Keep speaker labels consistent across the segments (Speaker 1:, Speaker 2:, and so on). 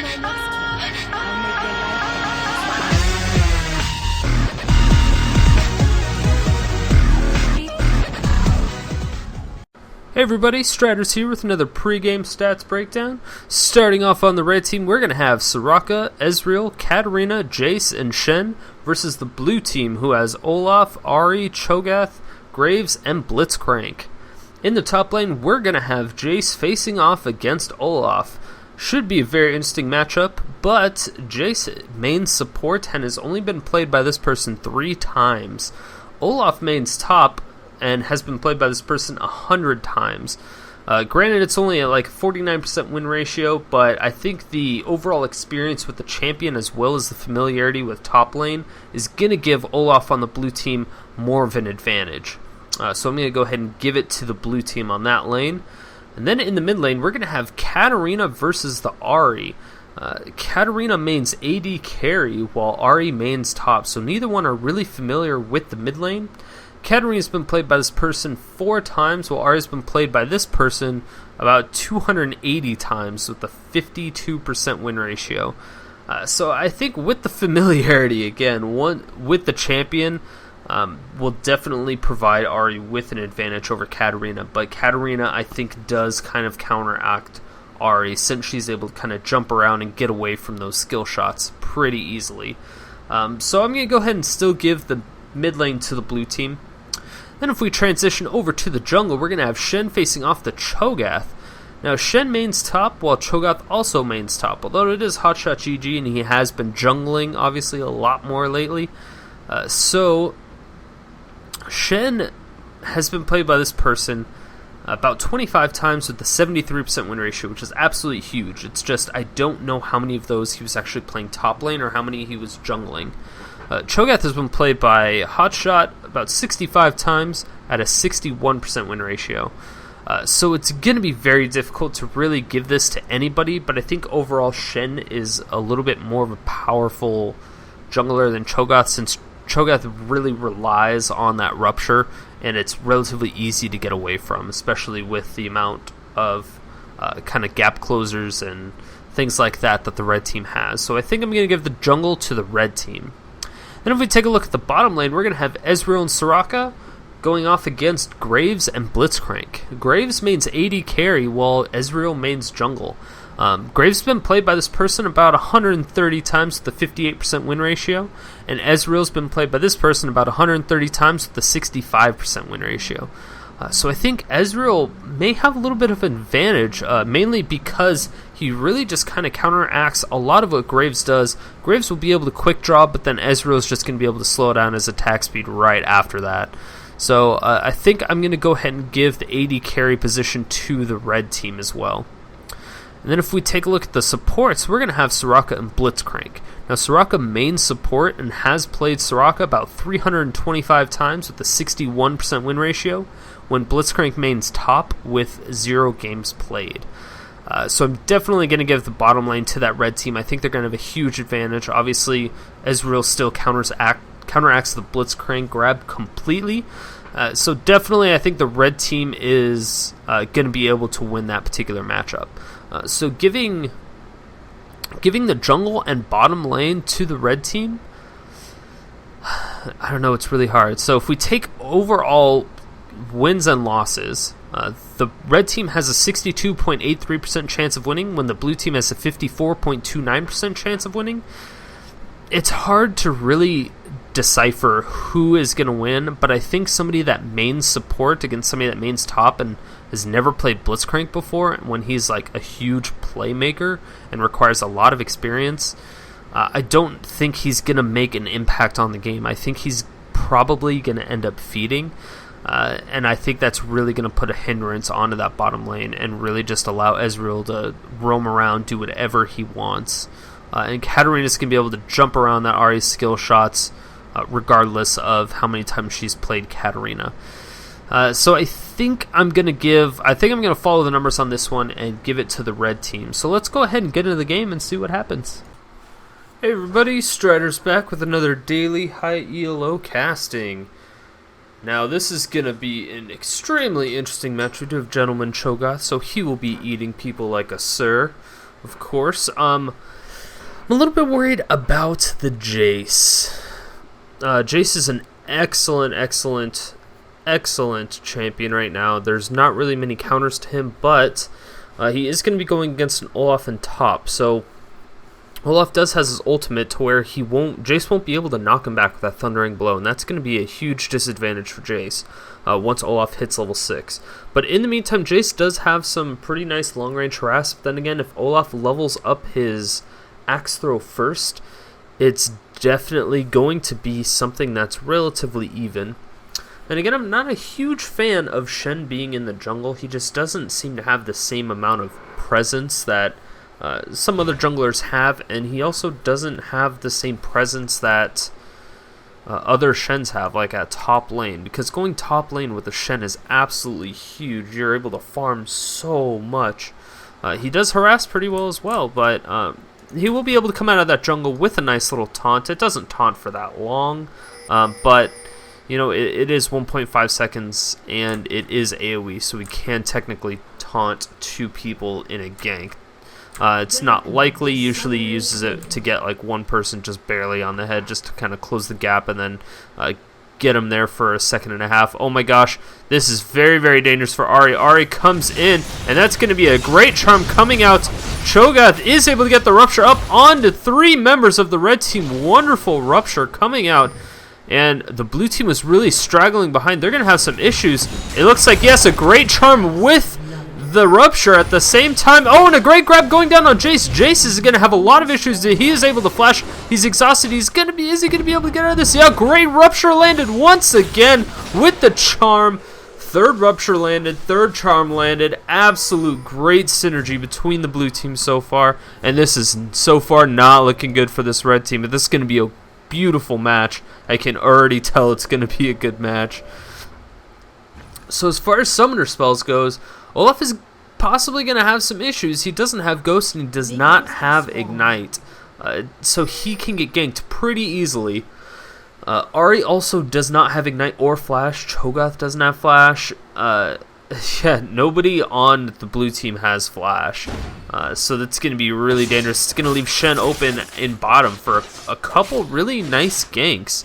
Speaker 1: my next kill. I'll make your life
Speaker 2: Hey everybody, Striders here with another pre-game stats breakdown. Starting off on the red team, we're going to have Soraka, Ezreal, Katarina, Jayce, and Shen versus the blue team, who has Olaf, Ahri, Cho'Gath, Graves, and Blitzcrank. In the top lane, we're going to have Jayce facing off against Olaf. Should be a very interesting matchup, but Jayce mains support and has only been played by this person 3 times. Olaf mains top and has been played by this person 100 times. Granted, it's only at like 49% win ratio, but I think the overall experience with the champion as well as the familiarity with top lane is going to give Olaf on the blue team more of an advantage. So I'm going to go ahead and give it to the blue team on that lane. And then in the mid lane, we're going to have Katarina versus the Ahri. Katarina mains AD carry while Ahri mains top, so neither one are really familiar with the mid lane. Katarina's been played by this person 4 times, while Ahri's been played by this person about 280 times with a 52% win ratio. So I think with the familiarity, again, with the champion, will definitely provide Ahri with an advantage over Katarina. But Katarina, I think, does kind of counteract Ahri since she's able to kind of jump around and get away from those skill shots pretty easily. So I'm going to go ahead and still give the mid lane to the blue team. Then if we transition over to the jungle, we're going to have Shen facing off the Cho'Gath. Now, Shen mains top, while Cho'Gath also mains top, although it is HotshotGG, and he has been jungling, obviously, a lot more lately. So, Shen has been played by this person about 25 times with the 73% win ratio, which is absolutely huge. It's just, I don't know how many of those he was actually playing top lane or how many he was jungling. Cho'Gath has been played by Hotshot about 65 times at a 61% win ratio. So it's going to be very difficult to really give this to anybody, but I think overall Shen is a little bit more of a powerful jungler than Cho'Gath, since Cho'Gath really relies on that rupture, and it's relatively easy to get away from, especially with the amount of kind of gap closers and things like that the red team has. So I think I'm going to give the jungle to the red team. Then if we take a look at the bottom lane, we're going to have Ezreal and Soraka going off against Graves and Blitzcrank. Graves mains AD carry while Ezreal mains jungle. Graves has been played by this person about 130 times with a 58% win ratio, and Ezreal's been played by this person about 130 times with a 65% win ratio. So I think Ezreal may have a little bit of an advantage, mainly because he really just kind of counteracts a lot of what Graves does. Graves will be able to quick draw, but then Ezreal's just going to be able to slow down his attack speed right after that. So I think I'm going to go ahead and give the AD carry position to the red team as well. And then if we take a look at the supports, we're going to have Soraka and Blitzcrank. Now, Soraka mains support and has played Soraka about 325 times with a 61% win ratio, when Blitzcrank mains top with 0 games played. So I'm definitely going to give the bottom lane to that red team. I think they're going to have a huge advantage. Obviously, Ezreal still counteracts the Blitzcrank grab completely. So definitely I think the red team is going to be able to win that particular matchup. So giving the jungle and bottom lane to the red team, I don't know, it's really hard. So if we take overall wins and losses, the red team has a 62.83% chance of winning when the blue team has a 54.29% chance of winning. It's hard to really decipher who is going to win, but I think somebody that mains support against somebody that mains top and has never played Blitzcrank before, when he's like a huge playmaker and requires a lot of experience, I don't think he's going to make an impact on the game. I think he's probably going to end up feeding, and I think that's really going to put a hindrance onto that bottom lane and really just allow Ezreal to roam around, do whatever he wants. And Katarina's going to be able to jump around that Ahri's skill shots, regardless of how many times she's played Katarina. So I think I'm going to follow the numbers on this one and give it to the red team. So let's go ahead and get into the game and see what happens. Hey everybody, Strider's back with another daily high ELO casting. Now this is going to be an extremely interesting match. We do have Gentleman Cho'Gath, so he will be eating people like a sir. of course. I'm a little bit worried about the Jayce. Jayce is an excellent champion right now. There's not really many counters to him, but he is going to be going against an Olaf in top. So Olaf has his ultimate to where Jayce won't be able to knock him back with that thundering blow, and that's going to be a huge disadvantage for Jayce once Olaf hits level 6. But in the meantime, Jayce does have some pretty nice long-range harass. But then again, if Olaf levels up his axe throw first, it's definitely going to be something that's relatively even. And again, I'm not a huge fan of Shen being in the jungle. He just doesn't seem to have the same amount of presence that some other junglers have, and he also doesn't have the same presence that other Shens have, like at top lane, because going top lane with a Shen is absolutely huge. You're able to farm so much. He does harass pretty well as well, but he will be able to come out of that jungle with a nice little taunt. It doesn't taunt for that long, but you know, it is 1.5 seconds, and it is AoE, so we can technically taunt 2 people in a gank. It's not likely. Usually he uses it to get like one person just barely on the head, just to kind of close the gap and then get him there for a second and a half. Oh my gosh, this is very dangerous for Ahri. Ahri comes in, and that's going to be a great charm coming out. Cho'Gath is able to get the Rupture up onto 3 members of the red team. Wonderful Rupture coming out. And the blue team was really straggling behind. They're going to have some issues. It looks like, yes, a great charm with the Rupture at the same time. Oh, and a great grab going down on Jayce. Jayce is going to have a lot of issues. He is able to flash. He's exhausted. Is he going to be able to get out of this? Yeah, great Rupture landed once again with the charm. 3rd Rupture landed, 3rd charm landed. Absolute great synergy between the blue team so far. And this is so far not looking good for this red team. But this is going to be a beautiful match. I can already tell it's going to be a good match. So as far as summoner spells goes, Olaf is possibly going to have some issues. He doesn't have Ghost and he does not have Ignite. So he can get ganked pretty easily. Ahri also does not have Ignite or Flash. Cho'Gath doesn't have Flash. Yeah, nobody on the blue team has Flash. So that's going to be really dangerous. It's going to leave Shen open in bottom for a couple really nice ganks.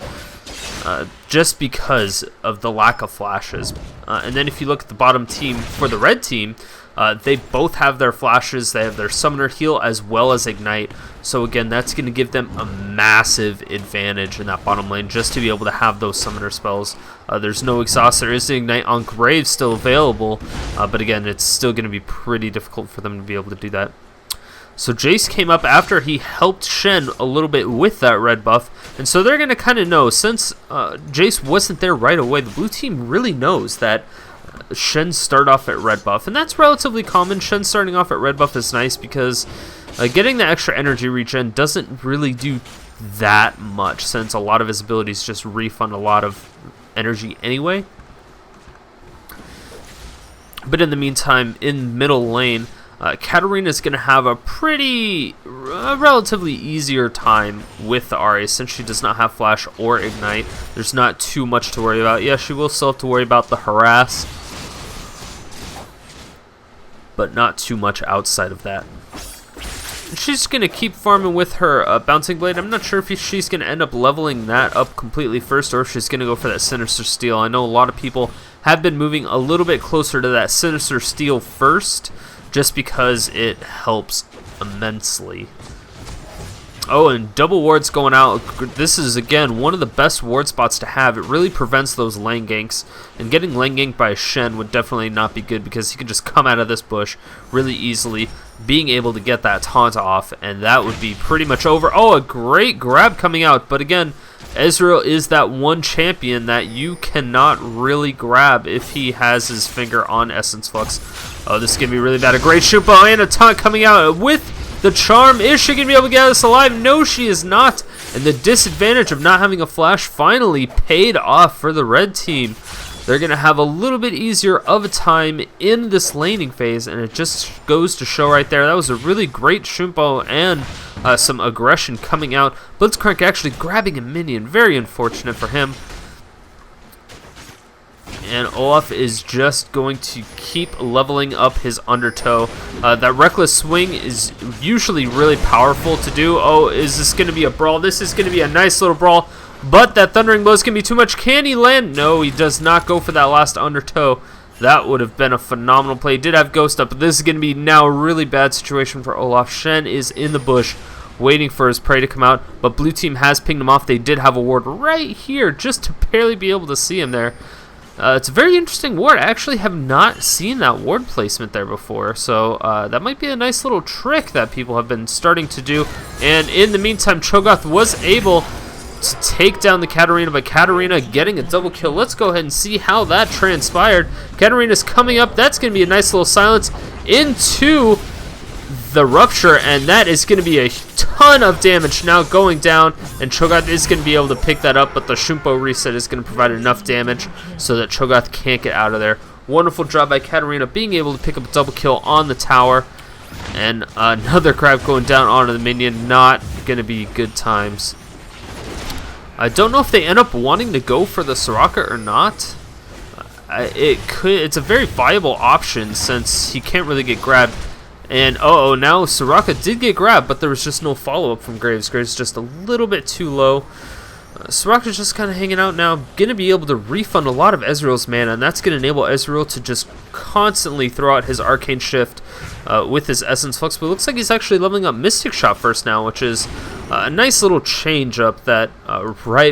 Speaker 2: Just because of the lack of flashes. And then if you look at the bottom team for the red team, they both have their flashes. They have their summoner heal as well as Ignite. So again, that's going to give them a massive advantage in that bottom lane just to be able to have those summoner spells. There's no exhaust. There is the Ignite on Grave still available. But again, it's still going to be pretty difficult for them to be able to do that. So Jayce came up after he helped Shen a little bit with that red buff. And so they're going to kind of know, since Jayce wasn't there right away, the blue team really knows that Shen start off at red buff. And that's relatively common. Shen starting off at red buff is nice because getting the extra energy regen doesn't really do that much, since a lot of his abilities just refund a lot of energy anyway. But in the meantime, in middle lane, Katarina is going to have a relatively easier time with the Ahri, since she does not have Flash or Ignite. There's not too much to worry about. Yeah, she will still have to worry about the harass, but not too much outside of that. She's going to keep farming with her Bouncing Blade. I'm not sure if she's going to end up leveling that up completely first, or if she's going to go for that Sinister Steel. I know a lot of people have been moving a little bit closer to that Sinister Steel first, just because it helps immensely. Oh, and double wards going out. This is, again, one of the best ward spots to have. It really prevents those lane ganks. And getting lane ganked by a Shen would definitely not be good, because he can just come out of this bush really easily, being able to get that taunt off, and that would be pretty much over. Oh, a great grab coming out. But again, Ezreal is that one champion that you cannot really grab if he has his finger on Essence Flux. Oh, this is going to be really bad. A great shoot bow and a taunt coming out with the charm. Is she going to be able to get us alive? No, she is not. And the disadvantage of not having a flash finally paid off for the red team. They're going to have a little bit easier of a time in this laning phase, and it just goes to show right there. That was a really great Shumpo and some aggression coming out. Blitzcrank actually grabbing a minion. Very unfortunate for him. And Olaf is just going to keep leveling up his undertow. That reckless swing is usually really powerful to do. Oh, is this going to be a brawl? This is going to be a nice little brawl. But that thundering blow is going to be too much. Can he land? No, he does not go for that last undertow. That would have been a phenomenal play. He did have Ghost up, but this is going to be now a really bad situation for Olaf. Shen is in the bush waiting for his prey to come out, but blue team has pinged him off. They did have a ward right here just to barely be able to see him there. It's a very interesting ward. I actually have not seen that ward placement there before, so that might be a nice little trick that people have been starting to do. And in the meantime, Cho'Gath was able to take down the Katarina, but Katarina getting a double kill. Let's go ahead and see how that transpired. Katarina's coming up. That's going to be a nice little silence into the rupture, and that is going to be a ton of damage now going down, and Cho'Gath is going to be able to pick that up, but the Shumpo reset is going to provide enough damage so that Cho'Gath can't get out of there. Wonderful job by Katarina being able to pick up a double kill on the tower, and another grab going down onto the minion. Not going to be good times. I don't know if they end up wanting to go for the Soraka or not. It's a very viable option since he can't really get grabbed. And now Soraka did get grabbed, but there was just no follow-up from Graves. Graves just a little bit too low. Soraka's just kind of hanging out now, going to be able to refund a lot of Ezreal's mana, and that's going to enable Ezreal to just constantly throw out his Arcane Shift with his Essence Flux. But it looks like he's actually leveling up Mystic Shot first now, which is a nice little change up that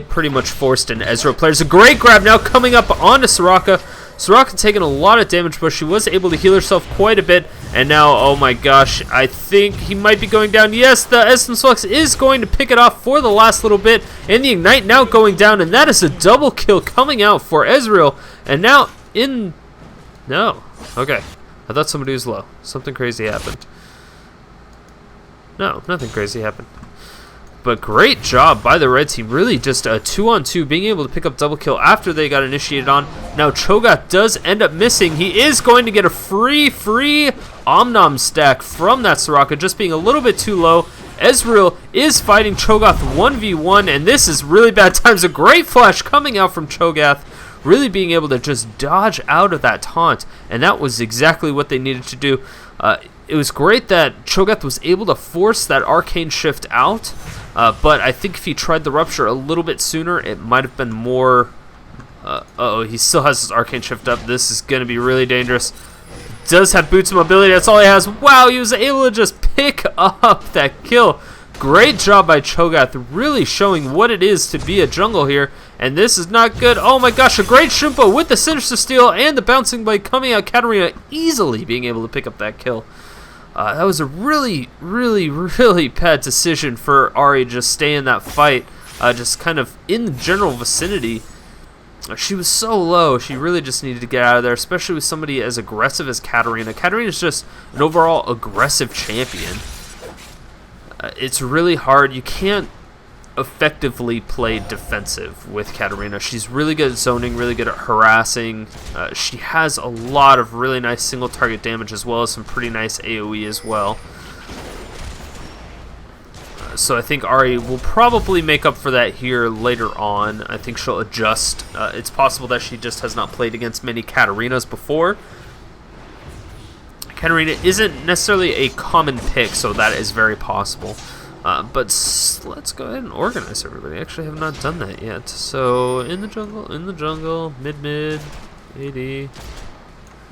Speaker 2: pretty much forced an Ezreal player. It's a great grab now coming up onto Soraka. Soraka taking a lot of damage, but she was able to heal herself quite a bit. And now, oh my gosh, I think he might be going down. Yes, the Essence Flux is going to pick it off for the last little bit. And the Ignite now going down, and that is a double kill coming out for Ezreal. And now No. Okay. I thought somebody was low. Something crazy happened. No, nothing crazy happened. But great job by the red team. Really just a 2-on-2, being able to pick up double kill after they got initiated on. Now Cho'Gath does end up missing. He is going to get a free Omnom stack from that Soraka, just being a little bit too low. Ezreal is fighting Cho'Gath 1v1, and this is really bad times. A great flash coming out from Cho'Gath, really being able to just dodge out of that taunt, and that was exactly what they needed to do. It was great that Cho'Gath was able to force that Arcane Shift out, but I think if he tried the Rupture a little bit sooner, it might have been more... he still has his Arcane Shift up. This is going to be really dangerous. Does have Boots of Mobility, that's all he has. Wow, he was able to just pick up that kill. Great job by Cho'Gath, really showing what it is to be a jungle here. And this is not good. Oh my gosh, a great Shumpo with the Sinister Steel and the Bouncing Blade coming out. Katarina easily being able to pick up that kill. That was a really bad decision for Ahri, just stay in that fight, just kind of in the general vicinity. She was so low, she really just needed to get out of there, especially with somebody as aggressive as Katarina. Katarina is just an overall aggressive champion. It's really hard. You can't effectively play defensive with Katarina. She's really good at zoning, really good at harassing. She has a lot of really nice single target damage as well as some pretty nice AoE as well. So I think Ahri will probably make up for that here later on. I think she'll adjust. It's possible that she just has not played against many Katarinas before. Katarina isn't necessarily a common pick, so that is very possible. But let's go ahead and organize everybody. I actually have not done that yet. So in the jungle, mid, AD,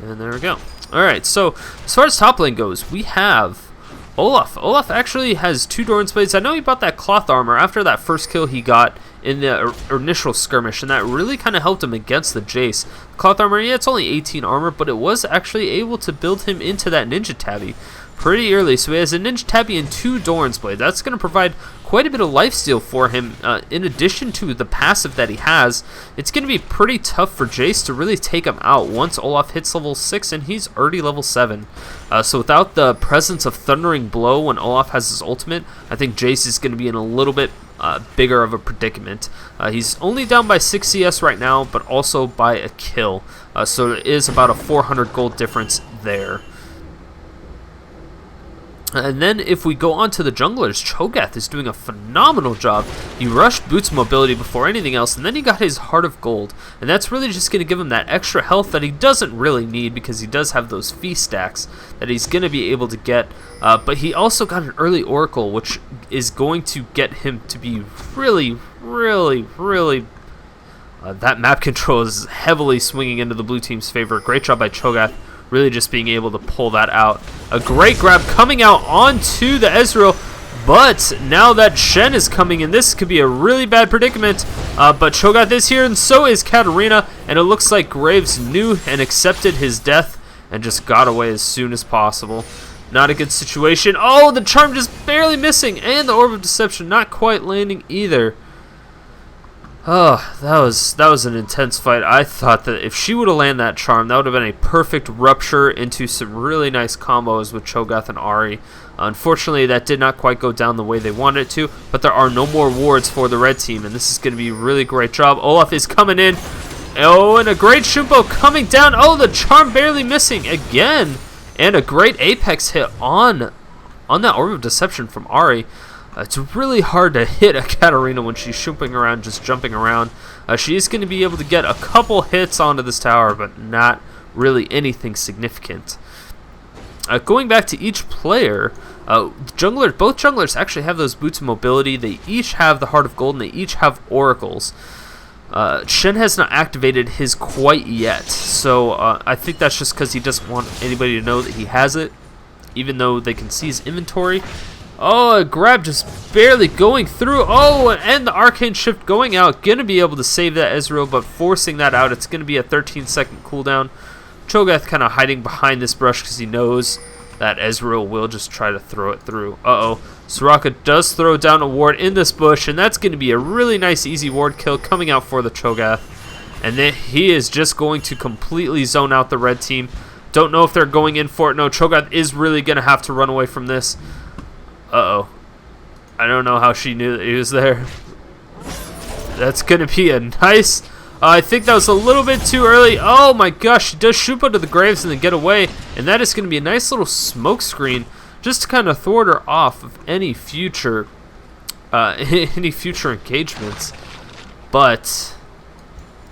Speaker 2: and there we go. Alright, so as far as top lane goes, we have Olaf. Olaf actually has 2 Doran's Blades. I know he bought that cloth armor after that first kill he got in the initial skirmish, and that really kind of helped him against the Jayce. Cloth armor, yeah, it's only 18 armor, but it was actually able to build him into that Ninja Tabby pretty early. So he has a Ninja Tabby and 2 Doran's Blades. That's going to provide quite a bit of lifesteal for him. In addition to the passive that he has, it's going to be pretty tough for Jayce to really take him out once Olaf hits level 6, and he's already level 7. So without the presence of Thundering Blow when Olaf has his ultimate, I think Jayce is going to be in a little bit bigger of a predicament. He's only down by 6 CS right now, but also by a kill. So it is about a 400 gold difference there. And then if we go on to the junglers, Cho'Gath is doing a phenomenal job. He rushed Boots' mobility before anything else, and then he got his Heart of Gold. And that's really just going to give him that extra health that he doesn't really need because he does have those feast stacks that he's going to be able to get. But he also got an early Oracle, which is going to get him to be really... that map control is heavily swinging into the blue team's favor. Great job by Cho'Gath. Really just being able to pull that out. A great grab coming out onto the Ezreal, but now that Shen is coming in, this could be a really bad predicament. But Cho'Gath is here, and so is Katarina, and it looks like Graves knew and accepted his death and just got away as soon as possible. Not a good situation. Oh, the charm just barely missing, and the Orb of Deception not quite landing either. Oh, that was an intense fight. I thought that if she would have landed that charm, that would have been a perfect rupture into some really nice combos with Cho'Gath and Ahri. Unfortunately, that did not quite go down the way they wanted it to, but there are no more wards for the red team, and this is going to be a really great job. Olaf is coming in. Oh, and a great Shumpo coming down. Oh, the charm barely missing again. And a great Apex hit on that Orb of Deception from Ahri. It's really hard to hit a Katarina when she's shooping around, just jumping around. She is going to be able to get a couple hits onto this tower, but not really anything significant. Going back to each player, both junglers actually have those boots of mobility. They each have the Heart of Gold, and they each have oracles. Shen has not activated his quite yet, so I think that's just because he doesn't want anybody to know that he has it, even though they can see his inventory. Oh, a grab just barely going through. Oh, and the Arcane Shift going out. Going to be able to save that Ezreal, but forcing that out, it's going to be a 13-second cooldown. Cho'Gath kind of hiding behind this brush because he knows that Ezreal will just try to throw it through. Uh-oh. Soraka does throw down a ward in this bush, and that's going to be a really nice, easy ward kill coming out for the Cho'Gath. And then he is just going to completely zone out the red team. Don't know if they're going in for it. No, Cho'Gath is really going to have to run away from this. Uh-oh. I don't know how she knew that he was there. That's going to be a nice... I think that was a little bit too early. Oh my gosh, she does shoot to the graves and then get away. And that is going to be a nice little smoke screen just to kind of thwart her off of any future engagements. But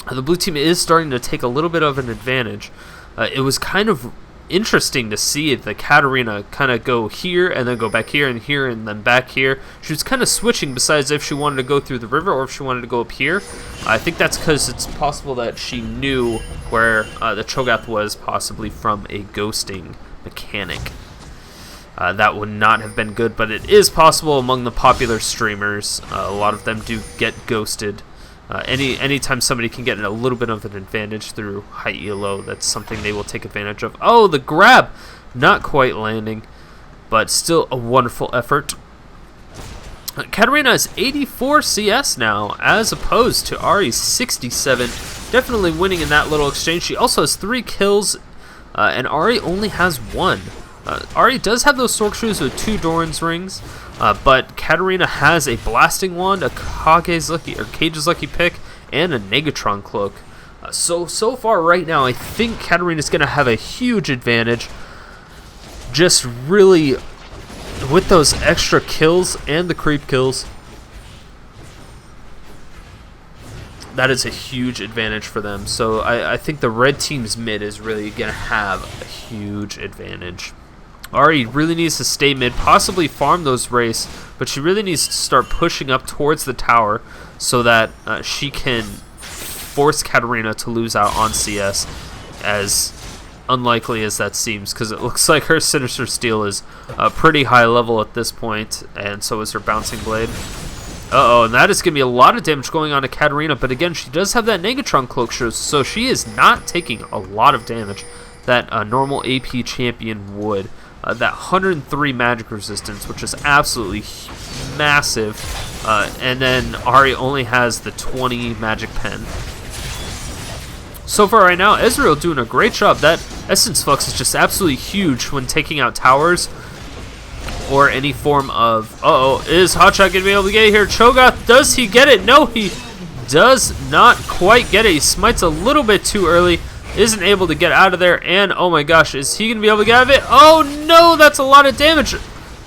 Speaker 2: the blue team is starting to take a little bit of an advantage. It was kind of interesting to see the Katarina kind of go here and then go back here and then back here. She was kind of switching besides if she wanted to go through the river or if she wanted to go up here. I think that's because it's possible that she knew where the Cho'Gath was, possibly from a ghosting mechanic. That would not have been good, but it is possible among the popular streamers. A lot of them do get ghosted. Anytime somebody can get a little bit of an advantage through high ELO, that's something they will take advantage of. Oh, the grab! Not quite landing, but still a wonderful effort. Katarina is 84 CS now, as opposed to Ahri's 67. Definitely winning in that little exchange. She also has 3 kills, and Ahri only has 1. Ahri does have those Sork shoes with 2 Doran's rings, but Katarina has a Blasting Wand, a Cage's Lucky Pick, and a Negatron Cloak. So far right now, I think Katarina's going to have a huge advantage. Just really, with those extra kills and the creep kills, that is a huge advantage for them. So I think the red team's mid is really going to have a huge advantage. Ahri really needs to stay mid, possibly farm those Wraiths, but she really needs to start pushing up towards the tower so that she can force Katarina to lose out on CS, as unlikely as that seems, because it looks like her Sinister Steel is pretty high level at this point, and so is her Bouncing Blade. Uh-oh, and that is going to be a lot of damage going on to Katarina, but again, she does have that Negatron Cloak, so she is not taking a lot of damage that a normal AP champion would. That 103 magic resistance, which is absolutely massive, and then Ahri only has the 20 magic pen. So far right now, Ezreal doing a great job. That Essence Flux is just absolutely huge when taking out towers or any form of... Uh-oh, is HotshotGG going to be able to get it here? Cho'Gath, does he get it? No, he does not quite get it. He smites a little bit too early. Isn't able to get out of there, and oh my gosh, is he going to be able to get out of it? Oh no, that's a lot of damage.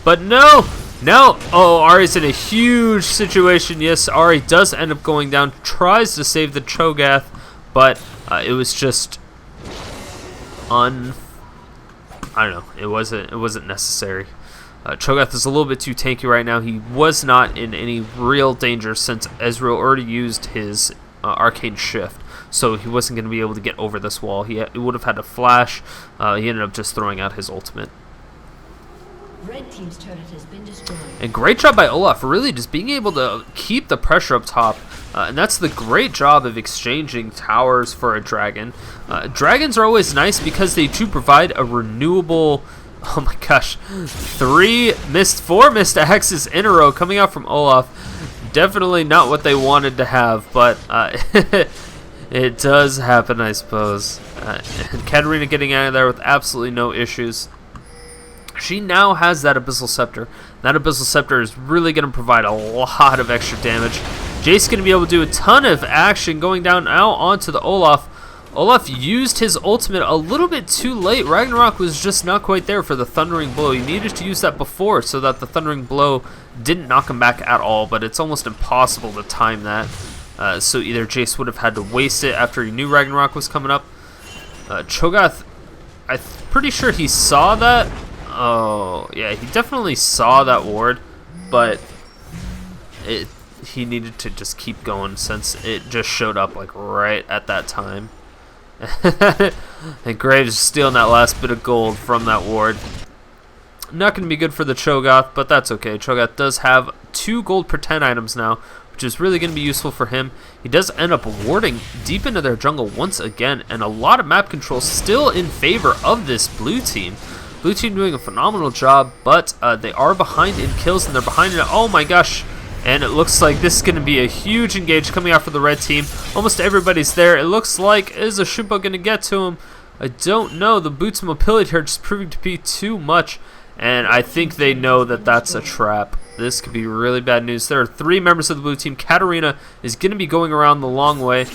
Speaker 2: But no! No! Oh, Ahri's in a huge situation. Yes, Ahri does end up going down. Tries to save the Cho'Gath, but it was just I don't know. It wasn't necessary. Cho'Gath is a little bit too tanky right now. He was not in any real danger since Ezreal already used his Arcane Shift. So he wasn't going to be able to get over this wall. He would have had to flash. He ended up just throwing out his ultimate.
Speaker 1: Red team's turret has been destroyed.
Speaker 2: And great job by Olaf, really just being able to keep the pressure up top. And that's the great job of exchanging towers for a dragon. Dragons are always nice because they do provide a renewable... Oh my gosh. 4 missed axes in a row coming out from Olaf. Definitely not what they wanted to have, but it does happen, I suppose. And Katarina getting out of there with absolutely no issues. She now has that Abyssal Scepter. That Abyssal Scepter is really going to provide a lot of extra damage. Jayce going to be able to do a ton of action going down now onto the Olaf. Olaf used his ultimate a little bit too late. Ragnarok was just not quite there for the Thundering Blow. He needed to use that before so that the Thundering Blow didn't knock him back at all, but it's almost impossible to time that. So either Jayce would have had to waste it after he knew Ragnarok was coming up. Cho'Gath, I'm pretty sure he saw that. Oh, yeah, he definitely saw that ward, but he needed to just keep going since it just showed up like right at that time. And Graves stealing that last bit of gold from that ward. Not going to be good for the Cho'Gath, but that's okay. Cho'Gath does have 2 gold per 10 items now, which is really going to be useful for him. He does end up warding deep into their jungle once again, and a lot of map control still in favor of this blue team. Blue team doing a phenomenal job, but they are behind in kills, and they're behind in... Oh my gosh! And it looks like this is going to be a huge engage coming out for the red team. Almost everybody's there. It looks like, is a Shimpo going to get to him? I don't know. The boots mobility here just proving to be too much, and I think they know that that's a trap. This could be really bad news. There are 3 members of the blue team. Katarina is going to be going around the long way.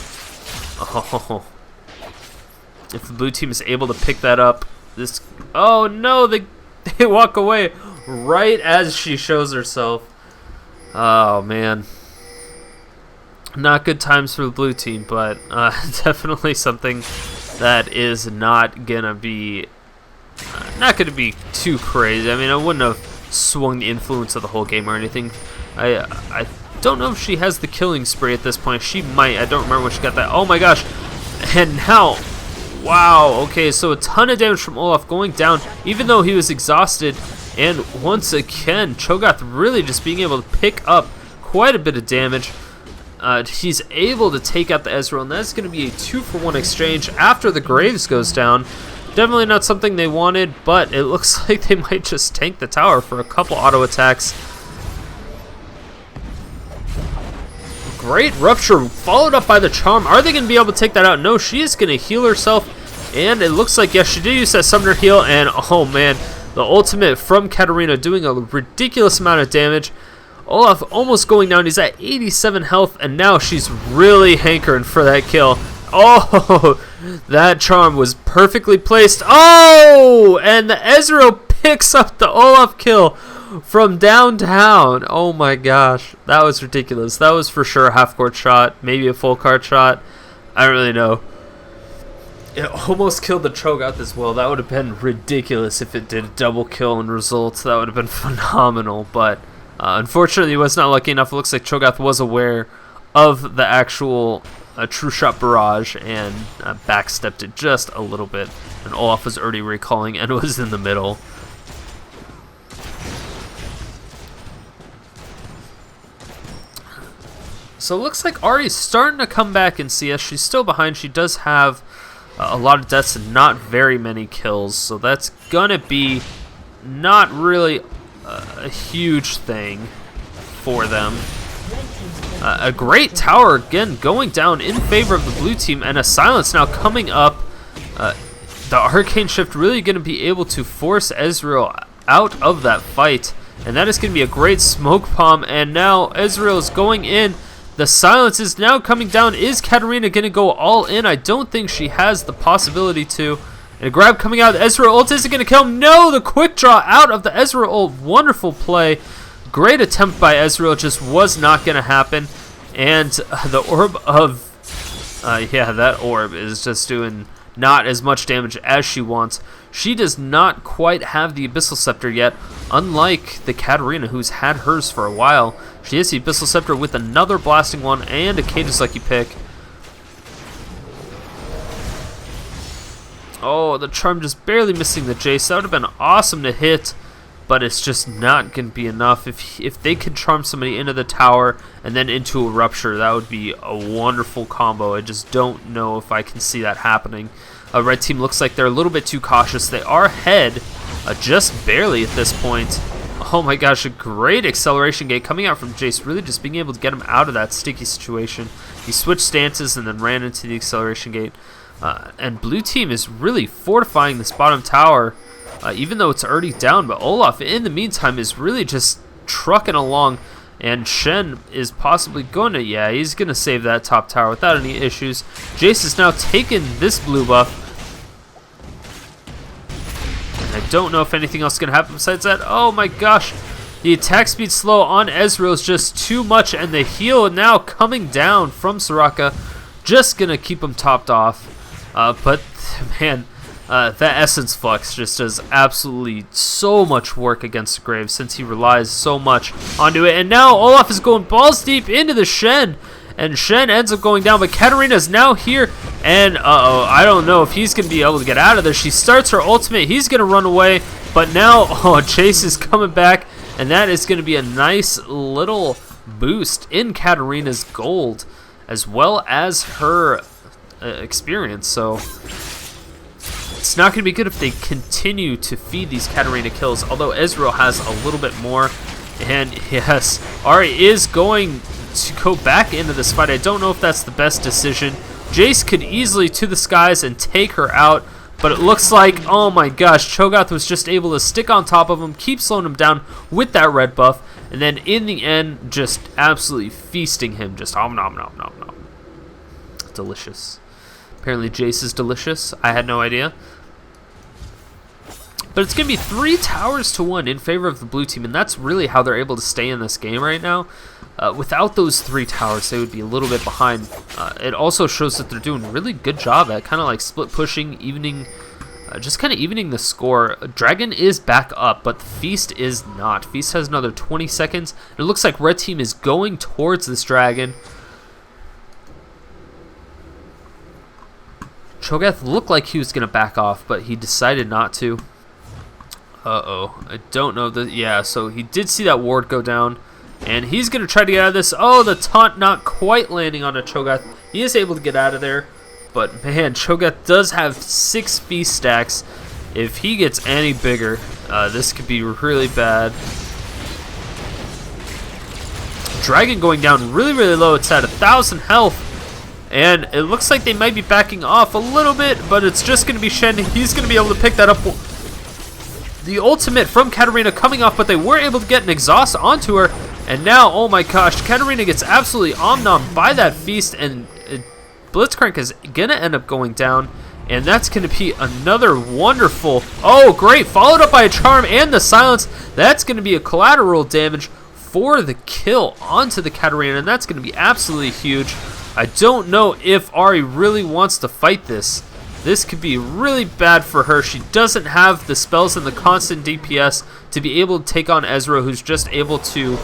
Speaker 2: Oh. If the blue team is able to pick that up, this... Oh no, they walk away right as she shows herself. Oh man. Not good times for the blue team, but definitely something that is not gonna be too crazy. I mean, I wouldn't have swung the influence of the whole game or anything. I don't know if she has the killing spree at this point. She might. I don't remember when she got that. Oh my gosh. And now, wow, okay, so a ton of damage from Olaf going down, even though he was exhausted. And once again, Cho'Gath really just being able to pick up quite a bit of damage. He's able to take out the Ezreal, and that's going to be a 2-for-1 exchange after the Graves goes down. Definitely not something they wanted, but it looks like they might just tank the tower for a couple auto attacks. Great Rupture, followed up by the Charm. Are they going to be able to take that out? No, she is going to heal herself, and it looks like, yes, she did use that Summoner heal, and oh man, the ultimate from Katarina doing a ridiculous amount of damage. Olaf almost going down. He's at 87 health, and now she's really hankering for that kill. Oh, that charm was perfectly placed. Oh, and the Ezreal picks up the Olaf kill from downtown. Oh my gosh, that was ridiculous. That was for sure a half-court shot, maybe a full-court shot. I don't really know. It almost killed the Cho'Gath as well. That would have been ridiculous if it did a double kill in results. That would have been phenomenal, but unfortunately, he was not lucky enough. It looks like Cho'Gath was aware of the actual True Shot barrage and backstepped it just a little bit. And Olaf was already recalling and was in the middle. So it looks like Ahri's starting to come back in CS. She's still behind. She does have a lot of deaths and not very many kills. So that's going to be not really a huge thing for them. A great tower again going down in favor of the blue team, and a silence now coming up. The Arcane Shift really going to be able to force Ezreal out of that fight, and that is going to be a great smoke bomb. And now Ezreal is going in. The silence is now coming down. Is Katarina going to go all in? I don't think she has the possibility to. And a grab coming out. The Ezreal ult isn't going to kill him. No, the quick draw out of the Ezreal ult. Wonderful play. Great attempt by Ezreal. Just was not going to happen. And the orb of... yeah, that orb is just doing not as much damage as she wants. She does not quite have the Abyssal Scepter yet, unlike the Katarina, who's had hers for a while. She has the Abyssal Scepter with another Blasting One and a Cage's Lucky Pick. Oh, the Charm just barely missing the Jayce. That would have been awesome to hit, but it's just not going to be enough. If they could charm somebody into the tower and then into a Rupture, that would be a wonderful combo. I just don't know if I can see that happening. Red team looks like they're a little bit too cautious. They are ahead, just barely at this point. Oh my gosh, a great acceleration gate coming out from Jayce, really just being able to get him out of that sticky situation. He switched stances and then ran into the acceleration gate. And blue team is really fortifying this bottom tower, even though it's already down. But Olaf, in the meantime, is really just trucking along. And Shen is possibly going to, yeah, he's going to save that top tower without any issues. Jayce has now taken this blue buff. And I don't know if anything else is going to happen besides that. Oh my gosh. The attack speed slow on Ezreal is just too much. And the heal now coming down from Soraka. Just going to keep him topped off. But, man, that Essence Flux just does absolutely so much work against the Graves since he relies so much onto it. And now Olaf is going balls deep into the Shen. And Shen ends up going down, but Katarina is now here. And, I don't know if he's going to be able to get out of there. She starts her ultimate. He's going to run away. But now, Jayce is coming back. And that is going to be a nice little boost in Katarina's gold, as well as her experience. So it's not going to be good if they continue to feed these Katarina kills, although Ezreal has a little bit more. And yes, Ahri is going to go back into this fight. I don't know if that's the best decision. Jayce could easily to the skies and take her out, but it looks like, oh my gosh, Cho'Gath was just able to stick on top of him, keep slowing him down with that red buff, and then in the end, just absolutely feasting him. Just nom nom nom nom nom. Delicious. Apparently Jayce is delicious. I had no idea. But it's going to be 3 towers to 1 in favor of the blue team, and that's really how they're able to stay in this game right now. Without those 3 towers, they would be a little bit behind. It also shows that they're doing a really good job at kind of like split pushing, just kind of evening the score. Dragon is back up, but the Feast is not. Feast has another 20 seconds. It looks like red team is going towards this Dragon. Cho'Gath looked like he was going to back off, but he decided not to. I don't know. Yeah, so he did see that ward go down, and he's going to try to get out of this. Oh, the taunt not quite landing on a Cho'Gath. He is able to get out of there, but man, Cho'Gath does have 6 Feast stacks. If he gets any bigger, this could be really bad. Dragon going down really, really low. It's at 1,000 health. And it looks like they might be backing off a little bit, but it's just going to be Shen. He's going to be able to pick that up. The ultimate from Katarina coming off, but they were able to get an exhaust onto her. And now, oh my gosh, Katarina gets absolutely omnommed by that Feast, and Blitzcrank is going to end up going down. And that's going to be another wonderful... Oh, great. Followed up by a Charm and the Silence. That's going to be a collateral damage for the kill onto the Katarina, and that's going to be absolutely huge. I don't know if Ahri really wants to fight this. This could be really bad for her. She doesn't have the spells and the constant DPS to be able to take on Ezreal, who's just able to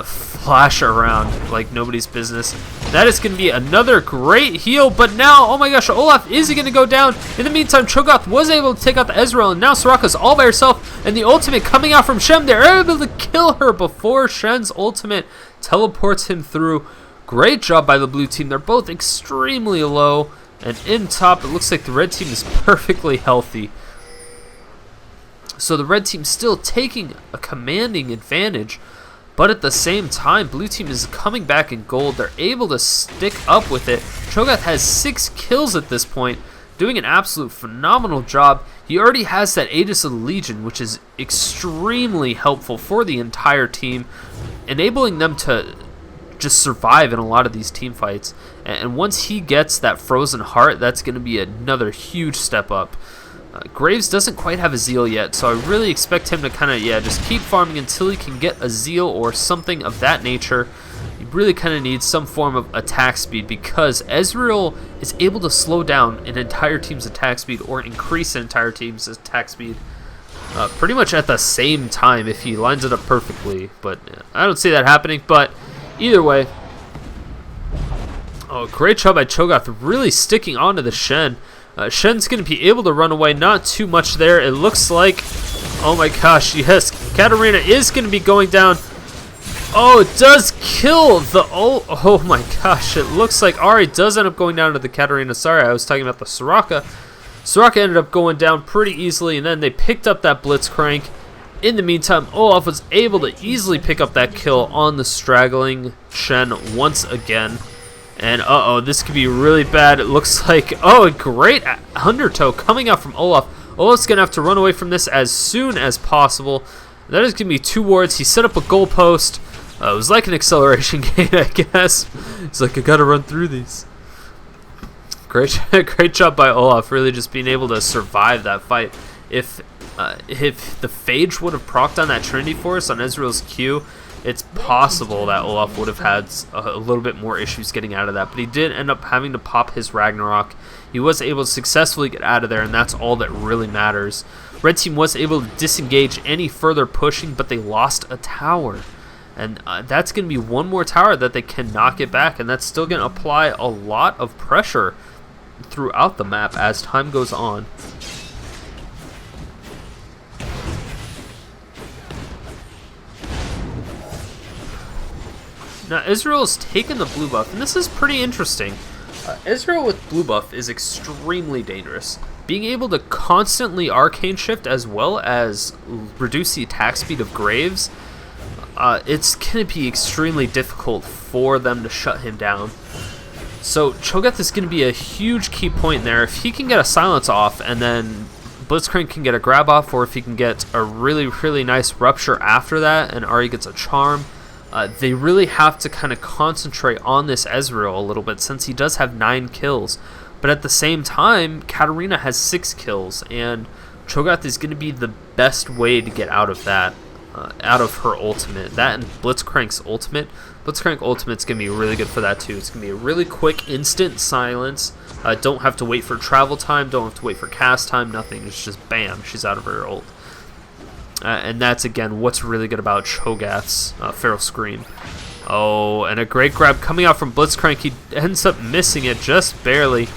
Speaker 2: flash around like nobody's business. That is going to be another great heal, but now, oh my gosh, Olaf is going to go down. In the meantime, Cho'Gath was able to take out the Ezreal, and now Soraka's all by herself, and the ultimate coming out from Shen. They're able to kill her before Shen's ultimate teleports him through. Great job by the blue team. They're both extremely low. And in top, it looks like the red team is perfectly healthy. So the red team still taking a commanding advantage. But at the same time, blue team is coming back in gold. They're able to stick up with it. Cho'Gath has 6 kills at this point, doing an absolute phenomenal job. He already has that Aegis of the Legion, which is extremely helpful for the entire team, enabling them to just survive in a lot of these team fights. And once he gets that frozen heart, that's going to be another huge step up. Graves doesn't quite have a Zeal yet, so I really expect him to kind of, just keep farming until he can get a Zeal or something of that nature. You really kind of need some form of attack speed, because Ezreal is able to slow down an entire team's attack speed or increase an entire team's attack speed pretty much at the same time if he lines it up perfectly. But I don't see that happening, but either way. Oh, great job by Cho'Gath, really sticking onto the Shen. Shen's going to be able to run away, not too much there. It looks like, oh my gosh, yes, Katarina is going to be going down. Oh, it does kill the, oh my gosh, it looks like Ahri does end up going down to the Katarina. Sorry, I was talking about the Soraka. Soraka ended up going down pretty easily, and then they picked up that Blitzcrank. In the meantime, Olaf was able to easily pick up that kill on the straggling Shen once again. And this could be really bad. It looks like, a great undertow coming out from Olaf. Olaf's going to have to run away from this as soon as possible. That is going to be 2 wards. He set up a goalpost. It was like an acceleration gate, I guess. He's like, I got to run through these. Great job by Olaf, really just being able to survive that fight. If the Phage would have procced on that Trinity Force on Ezreal's Q, it's possible that Olaf would have had a little bit more issues getting out of that, but he did end up having to pop his Ragnarok. He was able to successfully get out of there, and that's all that really matters. Red team was able to disengage any further pushing, but they lost a tower. And that's going to be one more tower that they cannot get back, and that's still going to apply a lot of pressure throughout the map as time goes on. Now, Ezreal's taken the blue buff, and this is pretty interesting. Ezreal with blue buff is extremely dangerous. Being able to constantly arcane shift as well as reduce the attack speed of Graves, it's going to be extremely difficult for them to shut him down. So Cho'Gath is going to be a huge key point there. If he can get a silence off and then Blitzcrank can get a grab off, or if he can get a really, really nice rupture after that and Ahri gets a charm, they really have to kind of concentrate on this Ezreal a little bit, since he does have 9 kills. But at the same time, Katarina has 6 kills, and Cho'Gath is going to be the best way to get out of that, out of her ultimate. That and Blitzcrank's ultimate. Blitzcrank ultimate's going to be really good for that too. It's going to be a really quick, instant silence. Don't have to wait for travel time, don't have to wait for cast time, nothing. It's just bam, she's out of her ult. And that's, again, what's really good about Cho'Gath's Feral Scream. Oh, and a great grab coming out from Blitzcrank. He ends up missing it just barely.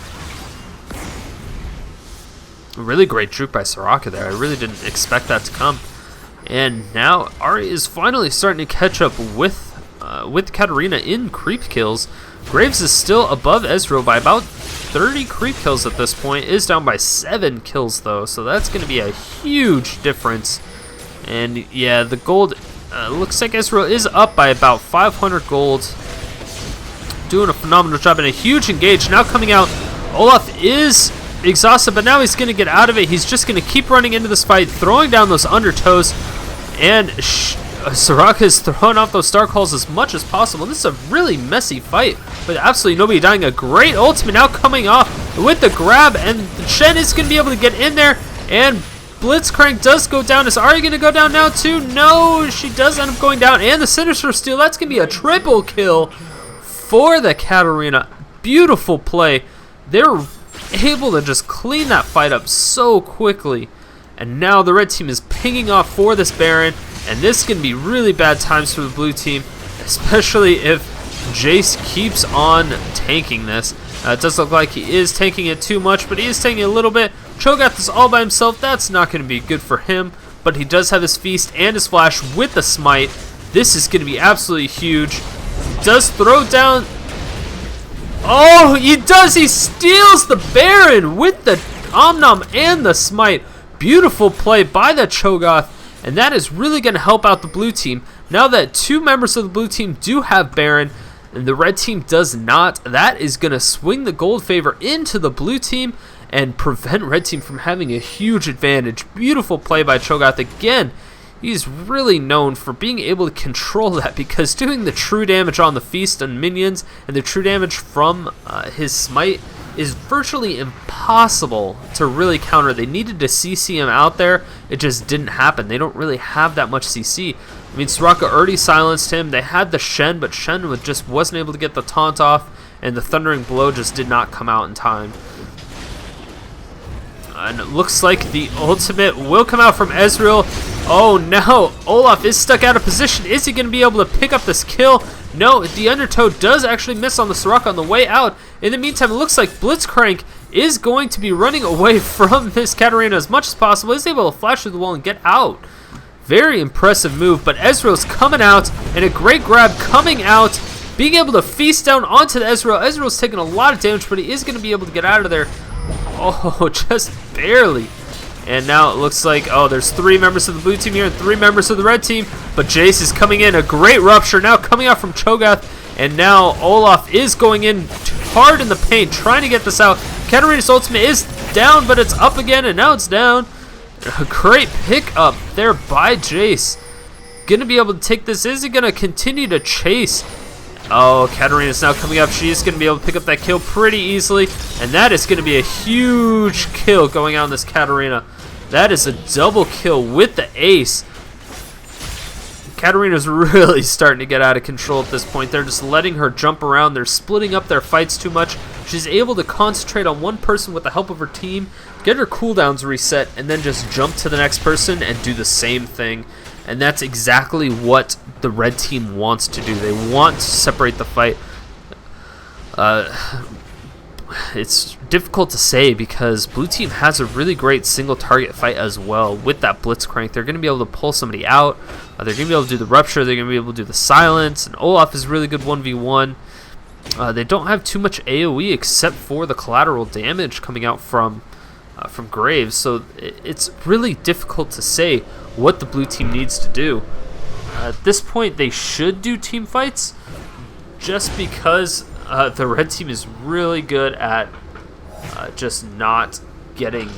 Speaker 2: Really great juke by Soraka there. I really didn't expect that to come. And now Ahri is finally starting to catch up with Katarina in creep kills. Graves is still above Ezreal by about 30 creep kills at this point. Is down by 7 kills, though, so that's going to be a huge difference. And yeah, the gold looks like Ezreal is up by about 500 gold. Doing a phenomenal job and a huge engage. Now coming out, Olaf is exhausted, but now he's going to get out of it. He's just going to keep running into this fight, throwing down those undertows. And Soraka is throwing off those star calls as much as possible. This is a really messy fight, with absolutely nobody dying. A great ultimate now coming off with the grab, and Shen is going to be able to get in there, and Blitzcrank does go down. Is Ahri going to go down now too? No, she does end up going down. And the Sinister Steal, that's going to be a triple kill for the Katarina. Beautiful play. They're able to just clean that fight up so quickly. And now the red team is pinging off for this Baron. And this is going to be really bad times for the blue team, especially if Jayce keeps on tanking this. It does look like he is tanking it too much, but he is taking it a little bit. Cho'Gath is all by himself. That's not going to be good for him, but he does have his feast and his flash with the smite. This is going to be absolutely huge. Does throw down. Oh, he does. He steals the Baron with the Omnom and the smite. Beautiful play by the Cho'Gath, and that is really going to help out the blue team. Now that 2 members of the blue team do have Baron, and the red team does not, that is going to swing the gold favor into the blue team and prevent red team from having a huge advantage. Beautiful play by Cho'Gath. Again, he's really known for being able to control that, because doing the true damage on the feast and minions and the true damage from his smite is virtually impossible to really counter. They needed to CC him out there. It just didn't happen. They don't really have that much CC. I mean, Soraka already silenced him. They had the Shen, but Shen just wasn't able to get the taunt off, and the Thundering Blow just did not come out in time. And it looks like the ultimate will come out from Ezreal. Oh no, Olaf is stuck out of position. Is he going to be able to pick up this kill? No, the Undertow does actually miss on the Soraka on the way out. In the meantime, it looks like Blitzcrank is going to be running away from this Katarina as much as possible. Is able to flash through the wall and get out. Very impressive move, but Ezreal's coming out, and a great grab coming out, being able to feast down onto the Ezreal. Ezreal's taking a lot of damage, but he is going to be able to get out of there. Oh, just barely. And now it looks like, oh, there's 3 members of the blue team here and 3 members of the red team. But Jayce is coming in. A great rupture now coming out from Cho'Gath. And now Olaf is going in hard in the paint, trying to get this out. Katarina's ultimate is down, but it's up again, and now it's down. A great pick up there by Jayce. Gonna be able to take this. Is he gonna continue to chase? Oh, Katarina's now coming up. She's going to be able to pick up that kill pretty easily. And that is going to be a huge kill going on this Katarina. That is a double kill with the ace. Katarina's really starting to get out of control at this point. They're just letting her jump around. They're splitting up their fights too much. She's able to concentrate on one person with the help of her team, get her cooldowns reset, and then just jump to the next person and do the same thing. And that's exactly what the red team wants to do. They want to separate the fight. It's difficult to say because blue team has a really great single target fight as well. With that Blitzcrank, they're going to be able to pull somebody out. They're going to be able to do the rupture. They're going to be able to do the silence. And Olaf is really good 1v1. They don't have too much AoE except for the collateral damage coming out from Graves. So it's really difficult to say what the blue team needs to do. At this point, they should do team fights just because the red team is really good at just not getting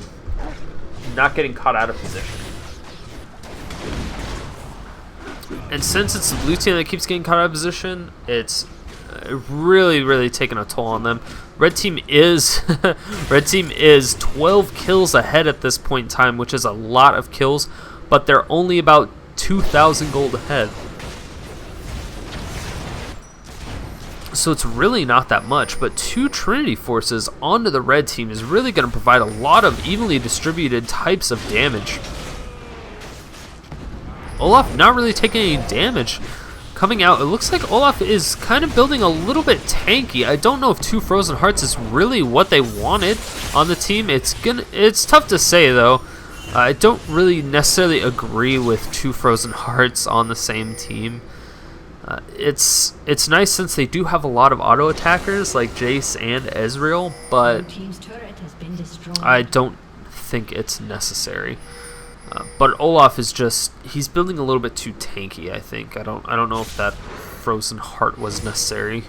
Speaker 2: caught out of position. And since it's the blue team that keeps getting caught out of position, it's really taking a toll on them. Red team is 12 kills ahead at this point in time, which is a lot of kills, but they're only about 2,000 gold ahead. So it's really not that much, but 2 Trinity Forces onto the red team is really going to provide a lot of evenly distributed types of damage. Olaf not really taking any damage coming out. It looks like Olaf is kind of building a little bit tanky. I don't know if 2 Frozen Hearts is really what they wanted on the team. It's tough to say though. I don't really necessarily agree with 2 Frozen Hearts on the same team. It's nice since they do have a lot of auto attackers like Jayce and Ezreal, but I don't think it's necessary. But Olaf is he's building a little bit too tanky, I think. I don't know if that Frozen Heart was necessary.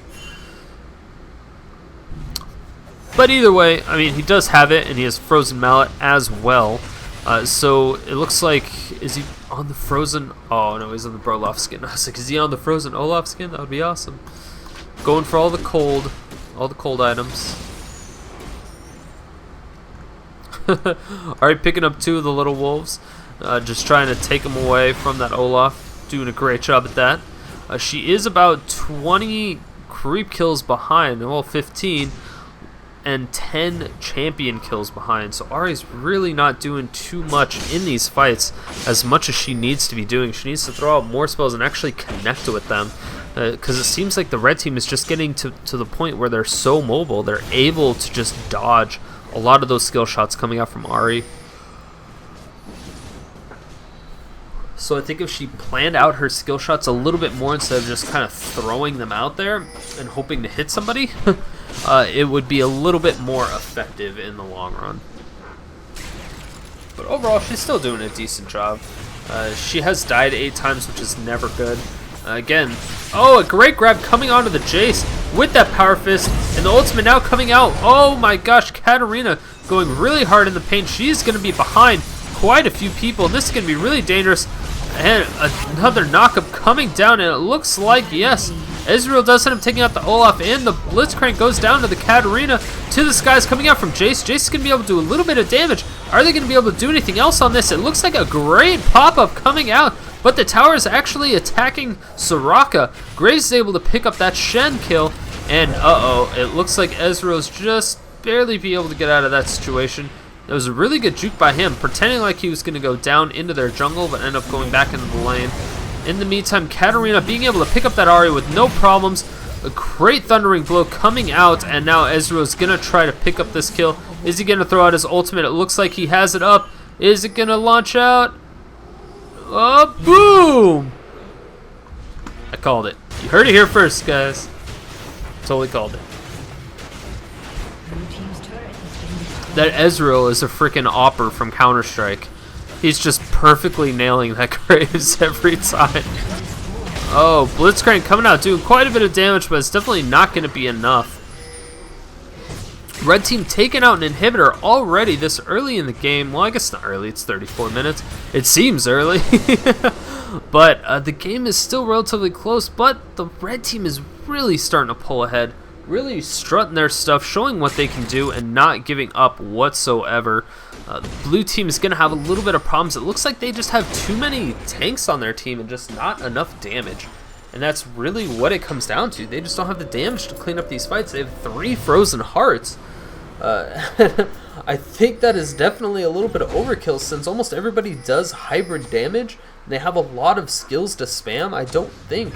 Speaker 2: But either way, I mean, he does have it, and he has Frozen Mallet as well. So it looks like, is he on the Frozen? Oh no, he's on the Brolaf skin. I was like, is he on the Frozen Olaf skin? That would be awesome. Going for all the cold items. Alright, picking up 2 of the little wolves. Just trying to take them away from that Olaf. Doing a great job at that. She is about 20 creep kills behind. Well, 15. And 10 champion kills behind. So Ahri's really not doing too much in these fights as much as she needs to be doing. She needs to throw out more spells and actually connect with them. Because it seems like the red team is just getting to the point where they're so mobile. They're able to just dodge a lot of those skill shots coming out from Ahri. So I think if she planned out her skill shots a little bit more instead of just kind of throwing them out there and hoping to hit somebody, it would be a little bit more effective in the long run. But overall, she's still doing a decent job. She has died 8 times, which is never good. Again, oh, a great grab coming onto the Jayce with that Power Fist, and the ultimate now coming out. Oh my gosh, Katarina going really hard in the paint. She's going to be behind quite a few people, and this is going to be really dangerous. And another knockup coming down, and it looks like, yes, Ezreal does end up taking out the Olaf, and the Blitzcrank goes down to the Katarina. To the skies coming out from Jayce. Jayce is going to be able to do a little bit of damage. Are they going to be able to do anything else on this? It looks like a great pop-up coming out, but the tower is actually attacking Soraka. Graves is able to pick up that Shen kill, and it looks like Ezreal's just barely be able to get out of that situation. It was a really good juke by him, pretending like he was going to go down into their jungle, but end up going back into the lane. In the meantime, Katarina being able to pick up that Ahri with no problems. A great thundering blow coming out, and now Ezreal's going to try to pick up this kill. Is he going to throw out his ultimate? It looks like he has it up. Is it going to launch out? Oh, boom! I called it. You heard it here first, guys. Totally called it. That Ezreal is a freaking opper from Counter-Strike. He's just perfectly nailing that Graves every time. Oh, Blitzcrank coming out doing quite a bit of damage, but it's definitely not going to be enough. Red team taking out an inhibitor already this early in the game. Well, I guess not early, it's 34 minutes. It seems early. But the game is still relatively close, but the red team is really starting to pull ahead. Really strutting their stuff, showing what they can do, and not giving up whatsoever. The blue team is going to have a little bit of problems. It looks like they just have too many tanks on their team and just not enough damage. And that's really what it comes down to. They just don't have the damage to clean up these fights. They have 3 frozen hearts. I think that is definitely a little bit of overkill, since almost everybody does hybrid damage. They have a lot of skills to spam. I don't think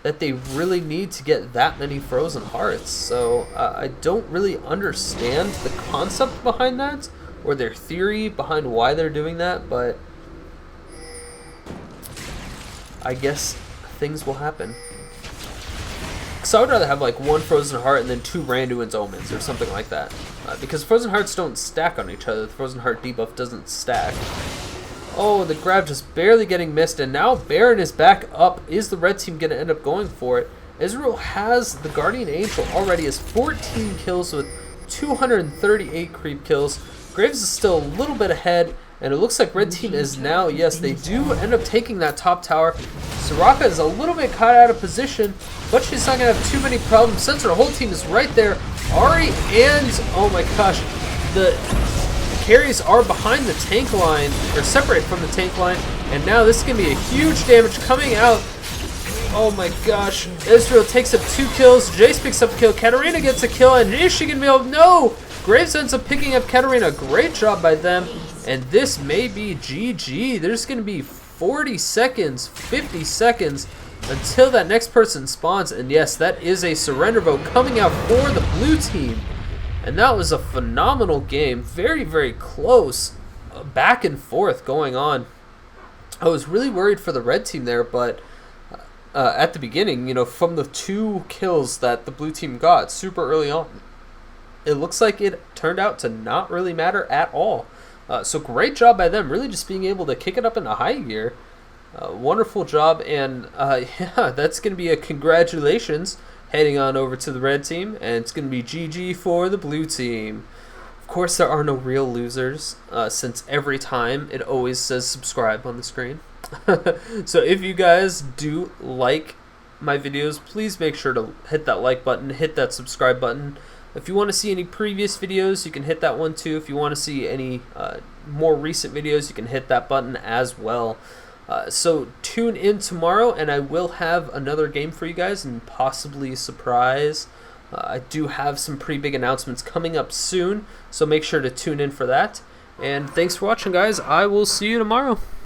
Speaker 2: that they really need to get that many frozen hearts. So I don't really understand the concept behind that, or their theory behind why they're doing that, but I guess things will happen. So I would rather have like 1 frozen heart and then 2 Randuin's Omens or something like that, because frozen hearts don't stack on each other. The frozen heart debuff doesn't stack. Oh, the grab just barely getting missed, and now Baron is back up. Is the red team going to end up going for it? Ezreal has the Guardian Angel already, has 14 kills with 238 creep kills. Graves is still a little bit ahead, and it looks like red team is now, yes, they do end up taking that top tower. Soraka is a little bit caught out of position, but she's not going to have too many problems since her whole team is right there. Ahri and, oh my gosh, the carries are behind the tank line, or separate from the tank line, and now this is going to be a huge damage coming out. Oh my gosh, Ezreal takes up 2 kills, Jayce picks up a kill, Katarina gets a kill, and is she going to be able to, no! Graves ends up picking up Katarina, great job by them, and this may be GG. There's going to be 40 seconds, 50 seconds, until that next person spawns, and yes, that is a surrender vote coming out for the blue team. And that was a phenomenal game, very, very close, back and forth going on. I was really worried for the red team there, but at the beginning, you know, from the 2 kills that the blue team got super early on, it looks like it turned out to not really matter at all. So great job by them, really just being able to kick it up into high gear. Wonderful job, and yeah, that's going to be a congratulations heading on over to the red team, and it's going to be GG for the blue team. Of course, there are no real losers, since every time it always says subscribe on the screen. So if you guys do like my videos, please make sure to hit that like button, hit that subscribe button. If you want to see any previous videos, you can hit that one too. If you want to see any more recent videos, you can hit that button as well. So tune in tomorrow, and I will have another game for you guys, and possibly a surprise. I do have some pretty big announcements coming up soon, so make sure to tune in for that. And thanks for watching, guys. I will see you tomorrow.